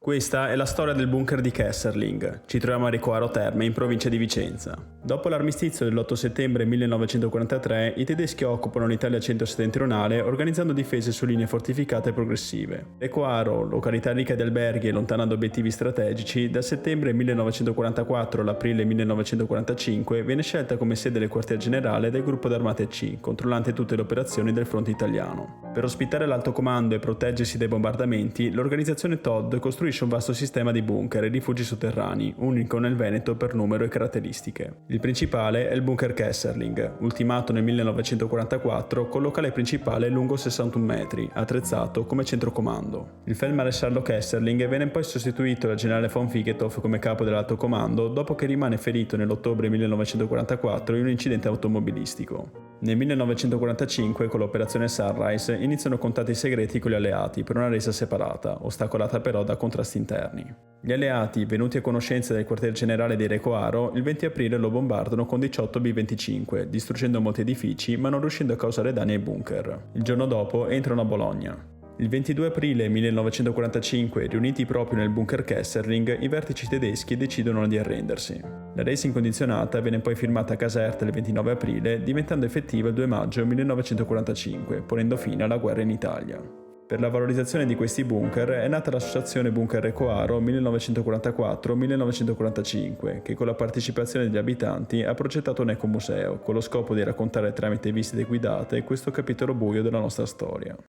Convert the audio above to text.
Questa è la storia del bunker di Kesserling. Ci troviamo a Recoaro Terme, in provincia di Vicenza. Dopo l'armistizio dell'8 settembre 1943, i tedeschi occupano l'Italia centro-settentrionale organizzando difese su linee fortificate progressive. Recoaro, località ricca di alberghi e lontana da obiettivi strategici, da settembre 1944 all'aprile 1945 viene scelta come sede del quartier generale del gruppo d'armate C, controllante tutte le operazioni del fronte italiano. Per ospitare l'alto comando e proteggersi dai bombardamenti, l'organizzazione Todd costruisce un vasto sistema di bunker e rifugi sotterranei, unico nel Veneto per numero e caratteristiche. Il principale è il bunker Kesserling, ultimato nel 1944 con locale principale lungo 61 metri, attrezzato come centro comando. Il feldmaresciallo Kesserling venne poi sostituito dal generale von Figetov come capo dell'alto comando dopo che rimane ferito nell'ottobre 1944 in un incidente automobilistico. Nel 1945, con l'operazione Sunrise, iniziano contatti segreti con gli alleati per una resa separata, ostacolata però da contrasti interni. Gli alleati, venuti a conoscenza del quartier generale di Recoaro, il 20 aprile lo bombardano con 18 B-25, distruggendo molti edifici ma non riuscendo a causare danni ai bunker. Il giorno dopo entrano a Bologna. Il 22 aprile 1945, riuniti proprio nel bunker Kesserling, i vertici tedeschi decidono di arrendersi. La resa incondizionata viene poi firmata a Caserta il 29 aprile, diventando effettiva il 2 maggio 1945, ponendo fine alla guerra in Italia. Per la valorizzazione di questi bunker è nata l'associazione Bunker Recoaro 1944-1945, che con la partecipazione degli abitanti ha progettato un ecomuseo, con lo scopo di raccontare tramite visite guidate questo capitolo buio della nostra storia.